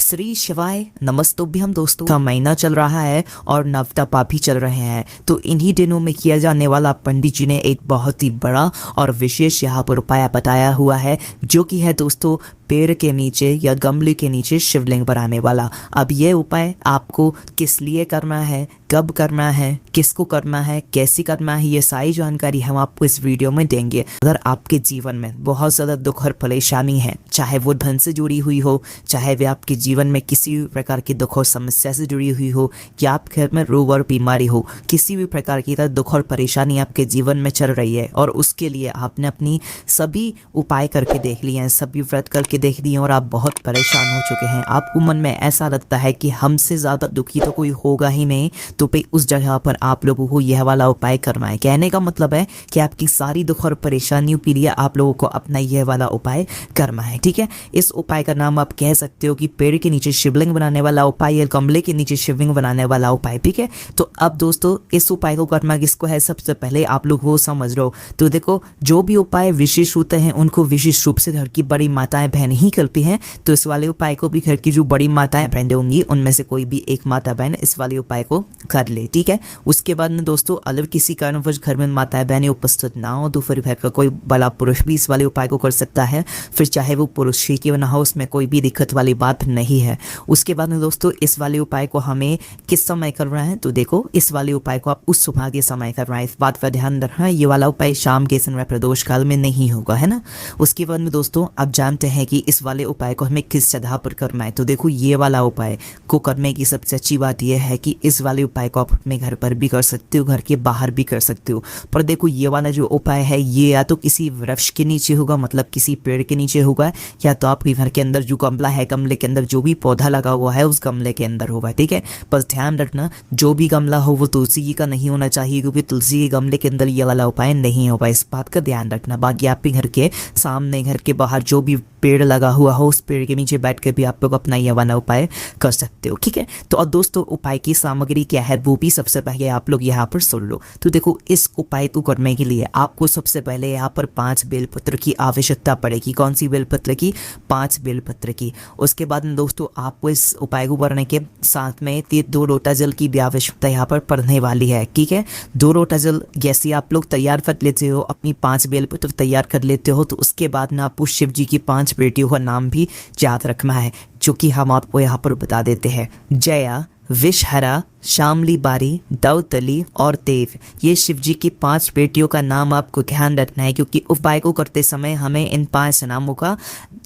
श्री शिवाय नमस्तुभ्यम दोस्तों। का महीना चल रहा है और नवतपा भी चल रहे हैं, तो इन्हीं दिनों में किया जाने वाला पंडित जी ने एक बहुत ही बड़ा और विशेष यहाँ पर उपाय बताया हुआ है, जो कि है दोस्तों पेड़ के नीचे या गमले के नीचे शिवलिंग बनाने वाला। अब ये उपाय आपको किस लिए करना है, कब करना है, किसको करना है, कैसे करना है, ये सारी जानकारी हम आपको इस वीडियो में देंगे। अगर आपके जीवन में बहुत ज़्यादा दुख और परेशानी है, चाहे वो धन से जुड़ी हुई हो, चाहे वे आपके जीवन में किसी भी प्रकार की दुख और समस्या से जुड़ी हुई हो, या आप घर में रोग और बीमारी हो, किसी भी प्रकार की दुख और परेशानी आपके जीवन में चल रही है और उसके लिए आपने अपनी सभी उपाय करके देख लिए हैं, सभी व्रत करके देख दिए और आप बहुत परेशान हो चुके हैं, आपको मन में ऐसा लगता है कि हमसे ज़्यादा दुखी तो कोई होगा ही नहीं, तो भाई उस जगह पर आप लोगों को यह वाला उपाय करना है। कहने का मतलब है कि आपकी सारी दुख और परेशानियों के लिए आप लोगों को अपना यह वाला उपाय करना है, ठीक है। इस उपाय का नाम आप कह सकते हो कि पेड़ के नीचे शिवलिंग बनाने वाला उपाय या गमले के नीचे शिवलिंग बनाने वाला उपाय, ठीक है। तो अब दोस्तों इस उपाय को करना किसको है, सबसे पहले आप लोग वो समझ लो। तो देखो, जो भी उपाय विशेष होते हैं उनको विशेष रूप से घर की बड़ी माताएं बहन ही करती हैं, तो इस वाले उपाय को भी घर की जो बड़ी माताएं बहन होंगी उनमें से कोई भी एक माता बहन इस वाले उपाय को कर ले, ठीक है। उसके बाद में दोस्तों अगर किसी कारणवश घर में माताएं बहनें उपस्थित ना हो तो फिर घर का कोई बड़ा पुरुष भी इस वाले उपाय को कर सकता है, फिर चाहे वो पुरुष ही क्यों ना हो, उसमें कोई भी दिक्कत वाली बात नहीं है। उसके बाद में दोस्तों इस वाले उपाय को हमें किस समय करना है, तो देखो इस वाले उपाय को आप उस सुबह के समय करना है, इस बात का ध्यान रखना। ये वाला उपाय शाम के समय प्रदोष काल में नहीं होगा, है ना। उसके बाद में दोस्तों आप जानते हैं कि इस वाले उपाय को हमें किस जगह पर करना है, तो देखो ये वाला उपाय को करने की सबसे अच्छी बात यह है कि इस वाले उपाय को आप अपने घर पर भी कर सकते हो, घर के बाहर भी कर सकते हो। पर देखो ये वाला जो उपाय है ये या तो किसी वृक्ष के नीचे होगा, मतलब किसी पेड़ के नीचे होगा, या तो आपके घर के अंदर जो गमला है, गमले के अंदर जो भी पौधा लगा हुआ है उस गमले के अंदर होगा, ठीक है। बस ध्यान रखना जो भी गमला हो वो तुलसी का नहीं होना चाहिए, क्योंकि तुलसी के गमले के अंदर ये वाला उपाय नहीं होगा, इस बात का ध्यान रखना। बाकी आपके घर के सामने, घर के बाहर जो भी पेड़ लगा हुआ हो उस पेड़ के नीचे बैठ कर भी आप लोग अपना यह वाला उपाय कर सकते हो, ठीक है। तो और दोस्तों उपाय की सामग्री क्या है वो भी सबसे पहले आप लोग यहाँ पर सुन लो। तो देखो इस उपाय को करने के लिए आपको सबसे पहले यहाँ पर 5 बेलपत्र की आवश्यकता पड़ेगी। कौन सी बेलपत्र की? 5 बेलपत्र की। उसके बाद में दोस्तों आपको इस उपाय को करने के साथ में 2 लोटा जल की भी आवश्यकता यहाँ पर पड़ने वाली है, ठीक है। 2 लोटा जल जैसे आप लोग तैयार कर लेते हो, अपनी 5 बेलपत्र तैयार कर लेते हो, तो उसके बाद ना आपको शिव जी की 5 बेटियों का नाम भी याद रखना है, जो कि हम आपको यहाँ पर बता देते हैं। जया, विषहरा, शामली बारी, दौतली और देव, ये शिव जी की 5 बेटियों का नाम आपको ध्यान रखना है, क्योंकि उपाय को करते समय हमें इन 5 नामों का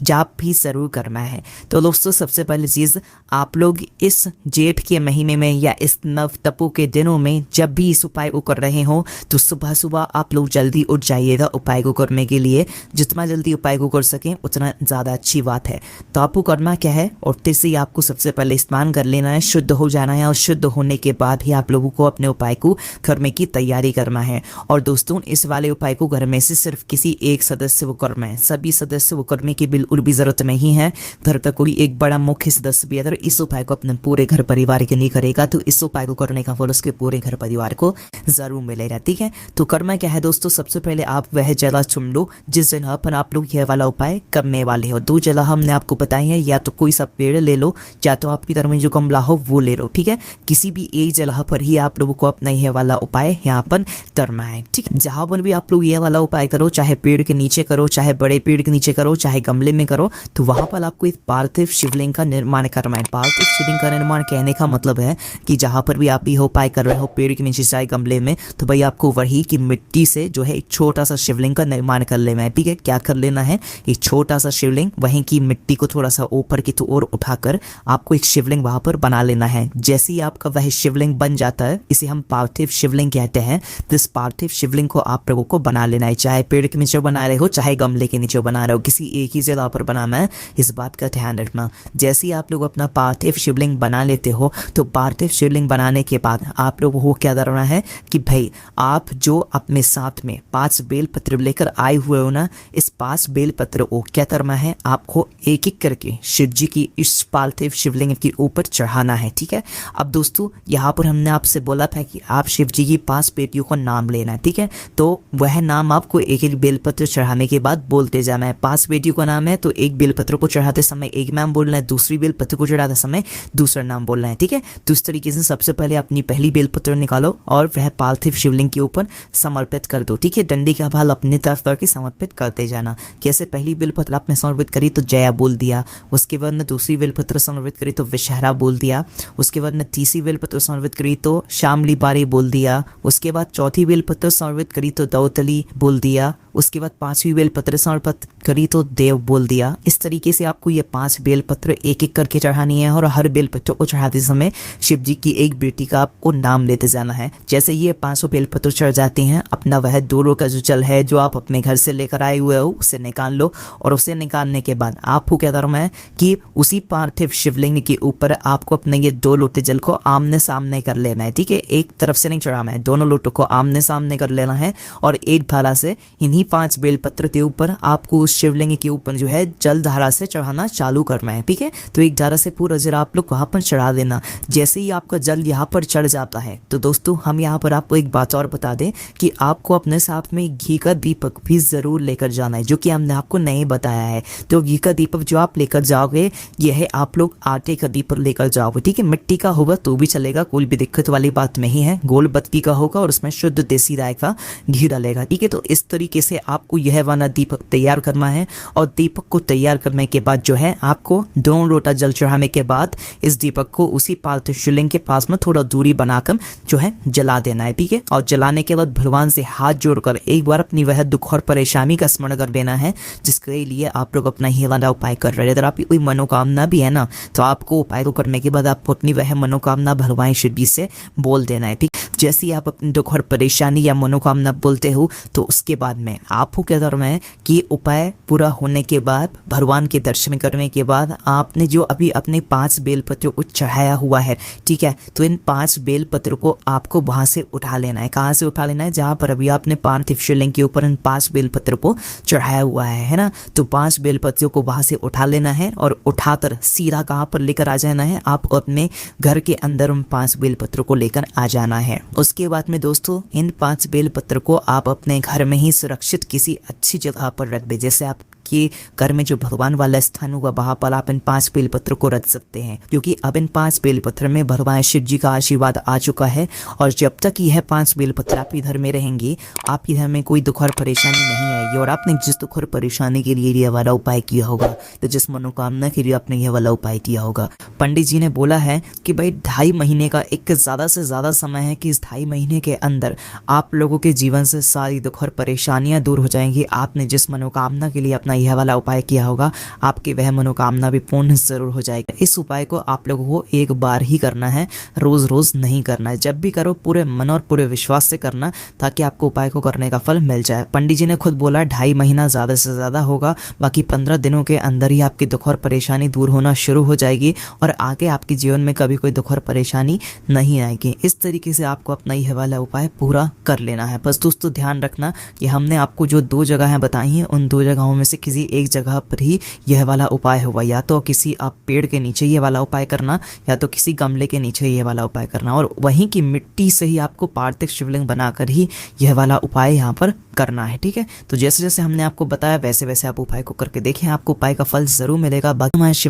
जाप भी जरूर करना है। तो दोस्तों सबसे पहली चीज़, आप लोग इस जेठ के महीने में या इस नव तपो के दिनों में जब भी इस उपाय को कर रहे हो तो सुबह सुबह आप लोग जल्दी उठ जाइएगा उपाय को करने के लिए। जितना जल्दी उपाय को कर सकें उतना ज़्यादा अच्छी बात है। तो आपको करना क्या है, उठते से ही आपको सबसे पहले स्नान कर लेना है, शुद्ध हो जाना है, और शुद्ध होने के बाद ही आप लोगों को अपने उपाय को करने की तैयारी करना है। और दोस्तों इस वाले उपाय को घर में से सिर्फ किसी एक सदस्य को करना है, सभी सदस्य को करने की बिल्कुल भी जरूरत नहीं है। घर का कोई एक बड़ा मुख्य सदस्य भी अगर इस उपाय को अपने पूरे घर परिवार के लिए करेगा तो इस उपाय को करने का फल उसके पूरे घर परिवार को जरूर मिलेगा, ठीक है। तो करना क्या है दोस्तों, सबसे पहले आप वह जगह चुन लो जिस जगह पर आप लोग यह वाला उपाय करने वाले हो। 2 जगह हमने आपको बताई है, या तो कोई सा पेड़ ले लो, या तो आपकी घर में जो गमला हो वो ले लो, ठीक है। किसी भी एक जगह पर ही आप लोगों को अपना यह वाला उपाय यहाँ पर करना है, ठीक है। जहाँ पर भी आप लोग यह वाला उपाय करो, चाहे पेड़ के नीचे करो, चाहे बड़े पेड़ के नीचे करो, चाहे गमले में करो, तो वहां पर आपको एक पार्थिव शिवलिंग का निर्माण करना है। पार्थिव शिवलिंग का निर्माण कहने का मतलब है कि जहां पर भी आप ये उपाय कर रहे हो, पेड़ के नीचे चाहे गमले में, तो भाई आपको वही की मिट्टी से जो है एक छोटा सा शिवलिंग का निर्माण कर लेना है, ठीक है। क्या कर लेना है, एक छोटा सा शिवलिंग, वहीं की मिट्टी को थोड़ा सा ऊपर की ओर उठाकर आपको एक शिवलिंग वहां पर बना लेना है। जैसे ही आपका वह शिवलिंग बन जाता है, इसे हम पार्थिव शिवलिंग कहते हैं। तो इस पार्थिव शिवलिंग को आप लोगों को बना लेना है, चाहे पेड़ के नीचे बना रहे हो, चाहे गमले के नीचे बना रहे हो, किसी एक ही जगह पर बनाना है, इस बात का ध्यान रखना। जैसे ही आप लोग अपना पार्थिव शिवलिंग बना लेते हो, तो पार्थिव शिवलिंग बनाने के बाद आप लोगों को क्या करना है कि भाई आप जो अपने साथ में 5 बेलपत्र लेकर आए हुए हो ना, इस 5 बेलपत्र को क्या करना है, आपको एक एक करके शिव जी की इस पार्थिव शिवलिंग के ऊपर चढ़ाना है, ठीक है। है। अब दोस्तों यहाँ पर हमने आपसे बोला था कि आप शिव जी की 5 बेटियों को नाम लेना है, ठीक है। तो वह नाम आपको एक एक बेलपत्र चढ़ाने के बाद बोलते जाना है। 5 बेटियों का नाम है तो एक बेलपत्र को चढ़ाते समय एक नाम बोलना है, दूसरी बेलपत्र को चढ़ाते समय दूसरा नाम बोलना है, ठीक है। तो इस तरीके से सबसे पहले अपनी पहली बेलपत्र निकालो और वह पार्थिव शिवलिंग के ऊपर समर्पित कर दो, ठीक है। डंडी का भाल अपनी तरफ करके समर्पित करते जाना। कैसे पहली बेलपत्र आपने समर्पित करी तो जया बोल दिया, उसके बाद में दूसरी बेलपत्र समर्पित करी तो विषहरा बोल दिया, उसके बाद में तीसरी बेलपत्र समर्पित करी तो शामली बारी बोल दिया, उसके बाद चौथी बेलपत्र समर्पित करी तो दौतली बोल दिया, उसके बाद 5वीं बेलपत्र समर्पित करी तो देव बोल दिया। इस तरीके से आपको ये 5 बेलपत्र एक एक करके चढ़ानी है और हर बेलपत्र को चढ़ाते समय शिव जी की एक बेटी का आपको नाम लेते जाना है। जैसे ये 500 बेलपत्र चढ़ जाते हैं, अपना वह 2 लोटा जो जल है जो आप अपने घर से लेकर आए हुए हो उसे निकाल लो, और उसे निकालने के बाद आपको क्या करना है कि उसी पार्थिव शिवलिंग के ऊपर आपको अपने ये 2 लोटे जल को आमने सामने कर लेना है, ठीक है। एक तरफ से नहीं चढ़ाना है, दोनों लोटों को आमने सामने कर लेना है और एक धारा से इन्हीं 5 बेलपत्र के ऊपर आपको उस शिवलिंग के ऊपर जो है जल धारा से चढ़ाना चालू करना है, ठीक है। तो एक धारा से पूरा जल आप लोग वहां पर चढ़ा देना। जैसे ही आपका जल यहाँ पर चढ़ जाता है तो दोस्तों हम यहाँ पर आपको एक बात और बता दें कि आपको अपने साथ में घी का दीपक भी जरूर लेकर जाना है, जो कि हमने आपको नहीं बताया है। तो घी का दीपक जो आप लेकर जाओगे यह है आप लोग आटे का दीपक लेकर जाओगे, ठीक है। मिट्टी का होगा तो भी चलेगा, कोई भी दिक्कत वाली बात नहीं है। गोल बत्ती का होगा और उसमें शुद्ध देसी राय का घी डालेगा, ठीक है। तो इस तरीके से आपको यह वाला दीपक तैयार करना है और दीपक को तैयार करने के बाद जो है आपको 2 लोटा जल चढ़ाने के बाद इस दीपक को उसी पार्थिव शिवलिंग के पास में थोड़ा दूरी बनाकर जो है जला देना है, ठीक है। और जलाने के बाद भगवान से हाथ जोड़कर एक बार अपनी वह दुख और परेशानी का स्मरण कर देना है जिसके लिए आप लोग अपना ये वाला उपाय कर रहे हैं। अगर आपकी कोई मनोकामना भी है ना तो आपको उपाय को करने के बाद आपको अपनी वह मनोकामना भगवान शिव जी से बोल देना है, ठीक। जैसे ही आप अपनी दुख और परेशानी या मनोकामना बोलते हो तो उसके बाद में आपको क्या करना है कि उपाय पूरा होने के बाद भगवान के दर्शन करने के बाद आपने जो अभी अपने 5 बेलपत्रों को चढ़ाया हुआ है, ठीक है, तो इन 5 बेलपत्रों को आपको वहां से उठा लेना है। कहाँ से उठा लेना है? जहां पर अभी आपने पार्थिव शिवलिंग के ऊपर इन 5 बेलपत्रों को चढ़ाया हुआ है ना। तो 5 बेलपत्रों को वहां से उठा लेना है और उठाकर सीधा कहाँ पर लेकर आ जाना है? आपको अपने घर के अंदर उन 5 बेलपत्रों को लेकर आ जाना है। उसके बाद में दोस्तों इन 5 बेलपत्र को आप अपने घर में ही सुरक्षित किसी अच्छी जगह पर रख दे। जैसे आप कि घर में जो भगवान वाला स्थान होगा वहां पर आप इन 5 बेलपत्र को रख सकते हैं, क्योंकि अब इन 5 बेलपत्र में भगवान शिव जी का आशीर्वाद आ चुका है। और जब तक यह 5 बेलपत्र आपके घर में रहेंगे आपके घर में कोई दुख और परेशानी नहीं आएगी। और आपने जिस दुख और परेशानी के लिए यह वाला उपाय किया होगा, तो जिस मनोकामना के लिए आपने यह वाला उपाय किया होगा, पंडित जी ने बोला है कि भाई 2.5 महीने का एक ज्यादा से ज्यादा समय है कि इस 2.5 महीने के अंदर आप लोगों के जीवन से सारी दुख और परेशानियां दूर हो जाएंगी। आपने जिस मनोकामना के लिए अपना यह वाला उपाय किया होगा आपकी वह मनोकामना भी पूर्ण जरूर हो जाएगा। इस उपाय को आप लोगों को एक बार ही करना है, रोज रोज नहीं करना है। जब भी करो पूरे मन और पूरे विश्वास से करना ताकि आपको उपाय को करने का फल मिल जाए। पंडित जी ने खुद बोला 2.5 महीना ज्यादा से ज्यादा होगा, बाकी 15 दिनों के अंदर ही आपकी दुख और परेशानी दूर होना शुरू हो जाएगी और आगे आपके जीवन में कभी कोई दुख और परेशानी नहीं आएगी। इस तरीके से आपको अपना यह वाला उपाय पूरा कर लेना है। बस दोस्तों ध्यान रखना कि हमने आपको जो 2 जगह बताई हैं उन 2 जगहों में से किसी एक जगह पर ही यह वाला उपाय होगा। या तो किसी आप पेड़ के नीचे ये वाला उपाय करना या तो किसी गमले के नीचे ये वाला उपाय करना, और वहीं की मिट्टी से ही आपको पार्थिव शिवलिंग बनाकर ही यह वाला उपाय यहाँ पर करना है, ठीक है। तो जैसे जैसे हमने आपको बताया वैसे वैसे आप उपाय को करके देखें, आपको उपाय का फल जरूर मिलेगा। बाकी